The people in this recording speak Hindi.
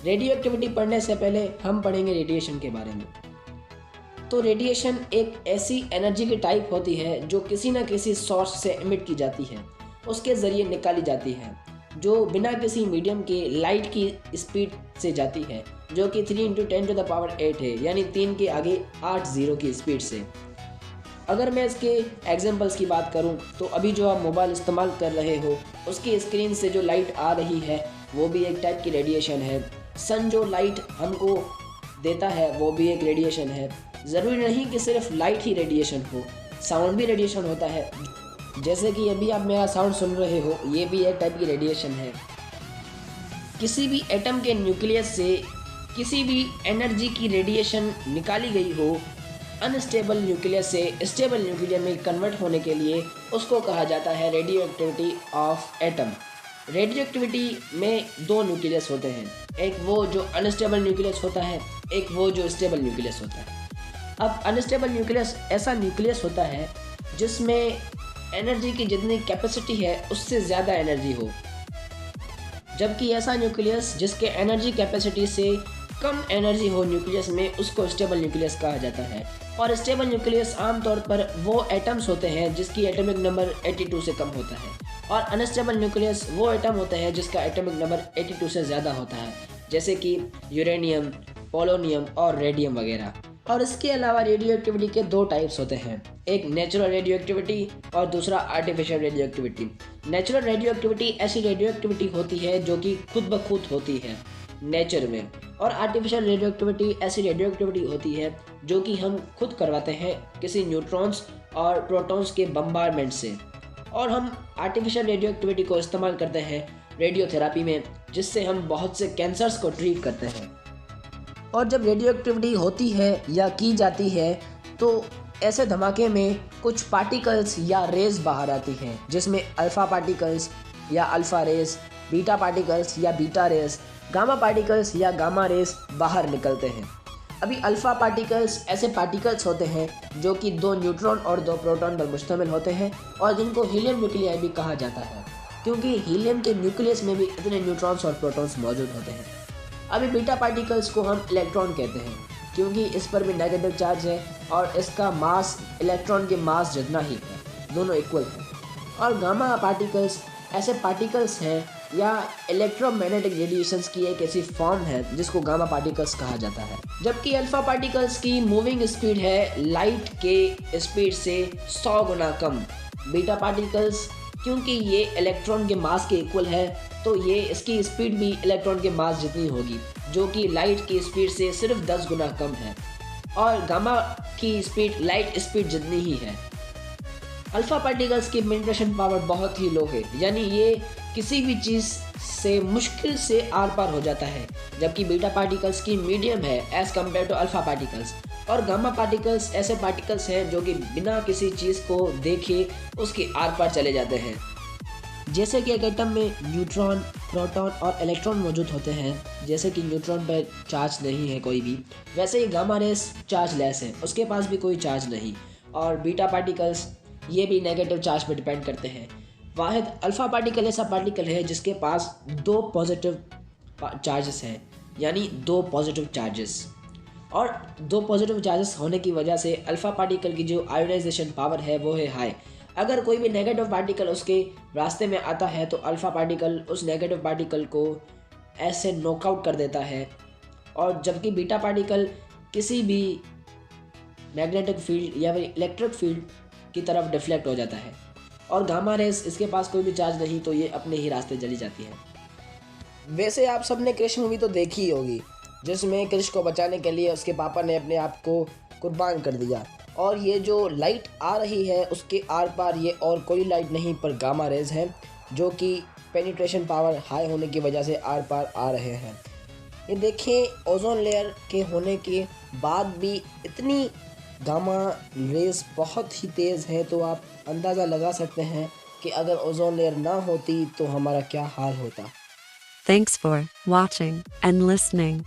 रेडियो एक्टिविटी पढ़ने से पहले हम पढ़ेंगे रेडिएशन के बारे में। तो रेडिएशन एक ऐसी एनर्जी की टाइप होती है जो किसी न किसी सोर्स से एमिट की जाती है, उसके ज़रिए निकाली जाती है, जो बिना किसी मीडियम के लाइट की स्पीड से जाती है, जो कि 3 × 10⁸ है, यानी 3 के आगे 8 ज़ीरो की स्पीड से। अगर मैं इसके एग्जांपल्स की बात करूं तो अभी जो आप मोबाइल इस्तेमाल कर रहे हो उसकी स्क्रीन से जो लाइट आ रही है वो भी एक टाइप की रेडिएशन है। सन जो लाइट हमको देता है वो भी एक रेडिएशन है। ज़रूरी नहीं कि सिर्फ लाइट ही रेडिएशन हो, साउंड भी रेडिएशन होता है। जैसे कि अभी आप मेरा साउंड सुन रहे हो, ये भी एक टाइप की रेडिएशन है। किसी भी एटम के न्यूक्लियस से किसी भी एनर्जी की रेडिएशन निकाली गई हो, अनस्टेबल न्यूक्लियस से स्टेबल न्यूक्लियस में कन्वर्ट होने के लिए उसको कहा जाता है radio activity of atom. Radio activity में दो न्यूक्लियस होते हैं, एक वो जो अनस्टेबल न्यूक्लियस होता है, एक वो जो स्टेबल न्यूक्लियस होता है। अब अनस्टेबल न्यूक्लियस ऐसा न्यूक्लियस होता है जिसमें एनर्जी की जितनी कैपेसिटी है उससे ज़्यादा एनर्जी हो, जबकि ऐसा न्यूक्लियस जिसके एनर्जी कैपेसिटी से कम एनर्जी हो न्यूक्लियस में, उसको स्टेबल न्यूक्लियस कहा जाता है। और स्टेबल न्यूक्लियस आमतौर पर वो एटम्स होते हैं जिसकी एटॉमिक नंबर 82 से कम होता है, और अनस्टेबल न्यूक्लियस वो एटम होते हैं जिसका एटॉमिक नंबर 82 से ज़्यादा होता है, जैसे कि यूरेनियम, पोलोनियम और रेडियम वगैरह। और इसके अलावा रेडियो एक्टिविटी के दो टाइप्स होते हैं, एक नेचुरल रेडियो एक्टिविटी और दूसरा artificial radio activity. Natural radio activity ऐसी रेडियो एक्टिविटी होती है जो कि खुद ब खुद होती है नेचर में, और आर्टिफिशियल रेडियो एक्टिविटी ऐसी रेडियो एक्टिविटी होती है जो कि हम खुद करवाते हैं किसी न्यूट्रॉन्स और प्रोटॉन्स के बम्बारमेंट से। और हम आर्टिफिशियल रेडियो एक्टिविटी को इस्तेमाल करते हैं रेडियोथेरेपी में, जिससे हम बहुत से कैंसर्स को ट्रीट करते हैं। और जब रेडियो एक्टिविटी होती है या की जाती है तो ऐसे धमाके में कुछ पार्टिकल्स या रेज बाहर आती हैं, जिसमें अल्फ़ा पार्टिकल्स या अल्फ़ा रेज, बीटा पार्टिकल्स या बीटा रेज, गामा पार्टिकल्स या गामा रेज बाहर निकलते हैं। अभी अल्फ़ा पार्टिकल्स ऐसे पार्टिकल्स होते हैं जो कि 2 न्यूट्रॉन और 2 प्रोटॉन पर मुश्तमिल होते हैं, और जिनको हीलियम न्यूक्लियाई भी कहा जाता है, क्योंकि हीलियम के न्यूक्लियस में भी इतने न्यूट्रॉन्स और प्रोटॉन्स मौजूद होते हैं। अभी बीटा पार्टिकल्स को हम इलेक्ट्रॉन कहते हैं, क्योंकि इस पर भी नेगेटिव चार्ज है और इसका मास इलेक्ट्रॉन के मास जितना ही है, दोनों इक्वल हैं। और गामा पार्टिकल्स ऐसे पार्टिकल्स हैं या इलेक्ट्रोमैग्नेटिक रेडिएशंस की एक ऐसी फॉर्म है जिसको गामा पार्टिकल्स कहा जाता है। जबकि अल्फ़ा पार्टिकल्स की मूविंग स्पीड है लाइट के स्पीड से 100 गुना कम। बीटा पार्टिकल्स क्योंकि ये इलेक्ट्रॉन के मास के इक्वल है, तो ये इसकी स्पीड भी इलेक्ट्रॉन के मास जितनी होगी, जो कि लाइट की स्पीड से सिर्फ 10 गुना कम है, और गामा की स्पीड लाइट स्पीड जितनी ही है। अल्फ़ा पार्टिकल्स की पेनिट्रेशन पावर बहुत ही लो है, यानी ये किसी भी चीज़ से मुश्किल से आर पार हो जाता है, जबकि बीटा पार्टिकल्स की मीडियम है as compare to alpha particles. और गामा पार्टिकल्स ऐसे पार्टिकल्स हैं जो कि बिना किसी चीज़ को देखे उसके आर पार चले जाते हैं। जैसे कि एक एटम में न्यूट्रॉन, प्रोटॉन और इलेक्ट्रॉन मौजूद होते हैं, जैसे कि न्यूट्रॉन पर चार्ज नहीं है कोई भी, वैसे ही गामा रेस चार्ज लेस है, उसके पास भी कोई चार्ज नहीं। और बीटा पार्टिकल्स ये भी नेगेटिव चार्ज पर डिपेंड करते हैं। वाहिद अल्फ़ा पार्टिकल ऐसा पार्टिकल है जिसके पास 2 पॉजिटिव चार्जेस हैं, यानी 2 पॉजिटिव चार्जेस। और 2 पॉजिटिव चार्जेस होने की वजह से अल्फ़ा पार्टिकल की जो आयोनाइजेशन पावर है वो है हाई। अगर कोई भी नेगेटिव पार्टिकल उसके रास्ते में आता है तो अल्फ़ा पार्टिकल उस नेगेटिव पार्टिकल को ऐसे नॉकआउट कर देता है, और जबकि बीटा पार्टिकल किसी भी मैग्नेटिक फील्ड या फिर इलेक्ट्रिक फील्ड की तरफ डिफ्लेक्ट हो जाता है। और गामा रेस इसके पास कोई भी चार्ज नहीं, तो ये अपने ही रास्ते चली जाती है। वैसे आप सबने क्रिश मूवी तो देखी ही होगी, जिसमें क्रिश को बचाने के लिए उसके पापा ने अपने आप को कुर्बान कर दिया, और ये जो लाइट आ रही है उसके आर पार ये और कोई लाइट नहीं पर गामा रेज है, जो कि पेनिट्रेशन पावर हाई होने की वजह से आर पार आ रहे हैं। ये देखें, ओजोन लेयर के होने के बाद भी इतनी गामा रेज बहुत ही तेज़ है, तो आप अंदाज़ा लगा सकते हैं कि अगर ओजोन लेयर ना होती तो हमारा क्या हाल होता। Thanks for watching and listening.